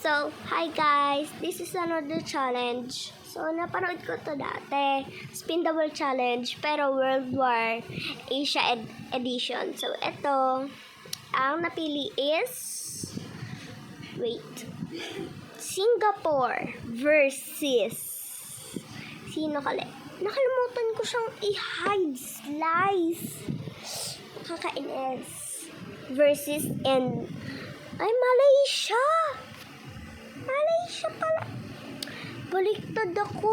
So, hi guys! This is another challenge. So, napanood ko to dati. Spin the World Challenge, pero World War Asia Edition. So, ito, ang napili is, wait, Singapore versus, sino kali? Nakalimutan ko siyang i-hide, slice. Nakakainis. Versus and Malaysia. Malaysia pala. Baliktad ako.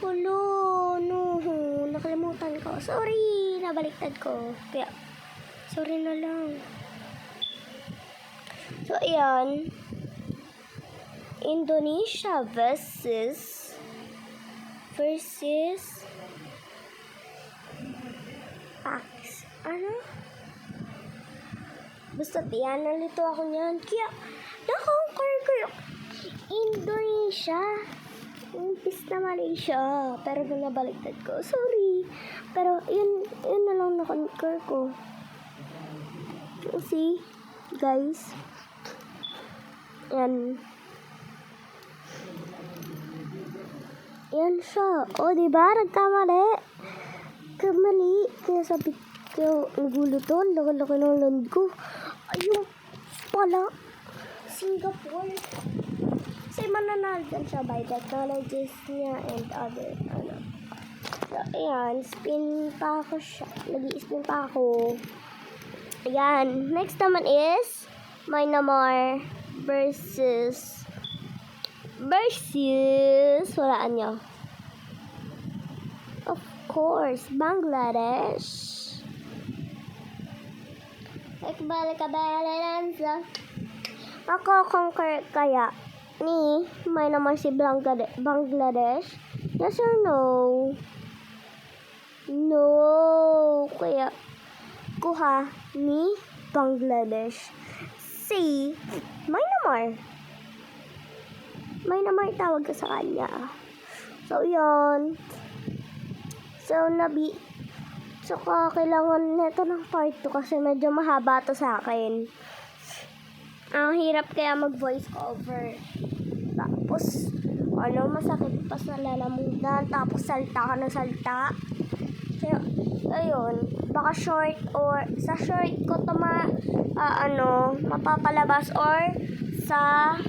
Hello. No. Nakalimutan ko. Sorry. Nabaliktad ko. Kaya, sorry na lang. So, ayan. Indonesia versus ano? Basta tiyan, nalito ako niyan. Kaya, na-conquer ko yung Indonesia. Umpis na Malaysia. Pero nabaliktad ko. Sorry. Pero, yun na lang na-conquer ko. See? Guys. Yan siya. O, diba? Nagkamali. Kaya sabi ko, nagulo to. Laki-laki ng land ko. Ayun pala. Singapore. Kasi mananalo siya by technologies niya and other, So, ayan. Spin pa ako siya. Nag-i-spin pa ako. Ayan. Next naman is Myanmar versus walaan nyo. Of course, Bangladesh. Mako-conquer kaya ni Myanmar si Bangladesh? Yes or no? No. Kaya kuha ni Bangladesh si Myanmar. Myanmar tawag ka sa kanya. So, yun. So, kailangan nito ng part 2 kasi medyo mahaba to sa akin. Ang hirap kaya mag-voice over. Tapos, masakit pa sa lalamunan. Tapos, salta ka ng salta. Kaya, ayun. Baka short or, sa short ko to mapapalabas or sa,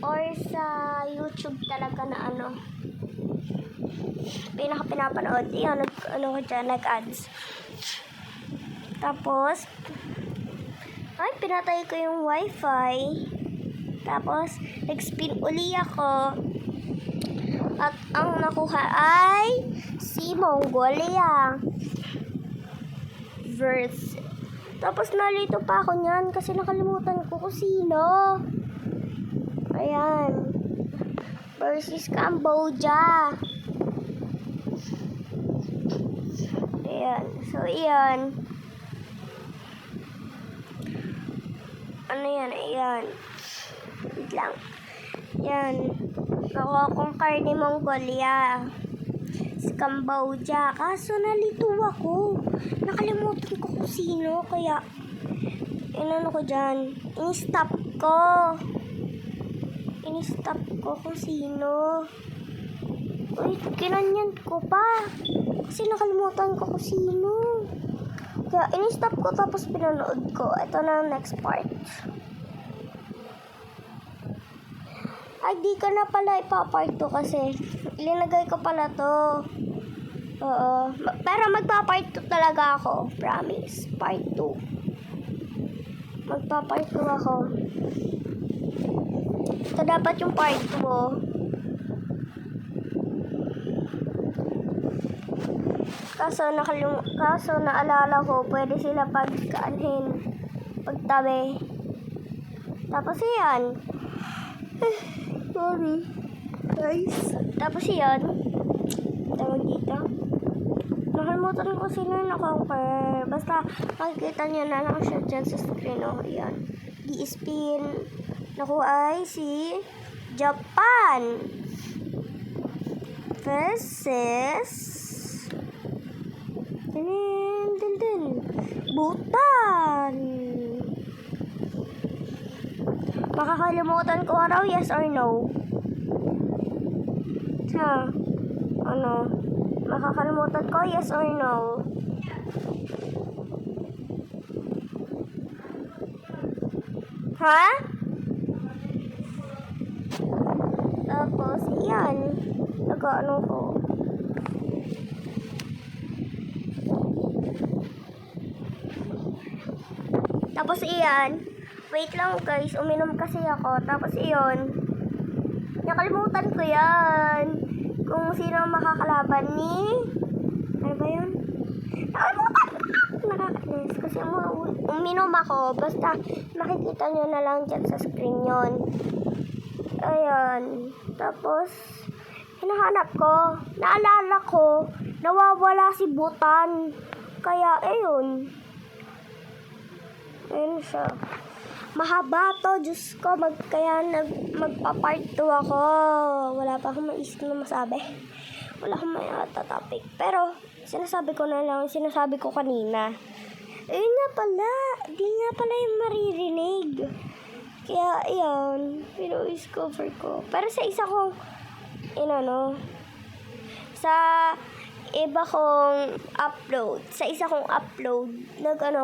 or sa YouTube talaga na pinapanood. Yan, ko dyan, nag-ads. Tapos, pinatay ko yung wifi. Tapos, nag-spin uli ako. At ang nakuha ay si Mongolia. Tapos, nalito pa ako niyan kasi nakalimutan ko kung sino. Ayan. Versus Cambodia. Ayan. So, ayan. Ayan. Wait lang. Ayan. Nakakonquer ni Mongolia. Si Cambodia. Kaso nalito ako. Nakalimutan ko kung sino. Kaya, ko dyan. In-stop ko kung sino. Uy, kinanyan ko pa. Kasi nakalimutan ko kung sino. Kaya, in-stop ko tapos pinanood ko. Ito na ang next part. Ay, di ka na pala ipapart 2 kasi linagay ko pala to. Oo. Pero magpapart 2 talaga ako. Promise. Part 2. Magpapart 2 ako. Ito dapat yung part 2 mo. Kaso naalala ko, pwede sila pagtabi. Tapos yan. Sorry. Guys. Tapos yan. Tawag dito. Nakalimutan ko sino yung nakonquer. Basta makikita nyo na lang siya dyan sa screen. Yan. Di-spin. Naku ay si Japan versus Bhutan. Makakalimutan ko raw, yes or no? Ano? Makakalimutan ko, yes or no? Ha? Tapos, yan. Nag-ano ko. Tapos, iyan. Wait lang guys, uminom kasi ako. Tapos, iyon. Nakalimutan ko yan. Kung sino ang makakalaban ni... Ano ba yun? Nakalimutan ko! Nakakainis. Kasi uminom ako. Basta makikita nyo na lang dyan sa screen yon. Ayan. Tapos, hinahanap ko. Naalala ko, nawawala si Butan. Kaya, ayun. Ayun siya. Mahaba to, Diyos ko, magpa-part 2 ako. Wala pa akong maisip na masabi. Wala akong may topic. Pero, sinasabi ko na lang, sinasabi ko kanina. Ayun nga pala, di nga pala yung maririnig. Kaya, ayan, pino-voice cover ko. Pero sa isa kong, sa iba kong upload,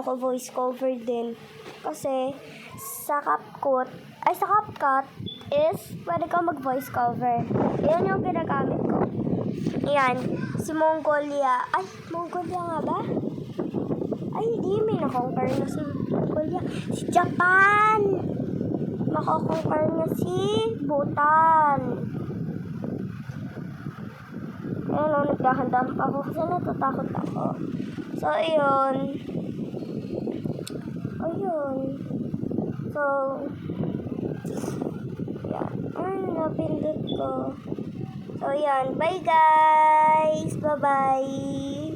ko voice cover din. Kasi, sa CapCut is, pwede ka mag-voice cover. Yan yung ginagamit ko. Yan, si Mongolia. Ay, Mongolia nga ba? Ay, hindi, may nakonquer na si Mongolia. Si Japan! Makokonquer niya si Bhutan. Ayun o, nagdahan-dahan pa ako kasi natatakot ako. So, ayun. So, yan. Ay, napindot ko. So, yan. Bye, guys! Bye-bye!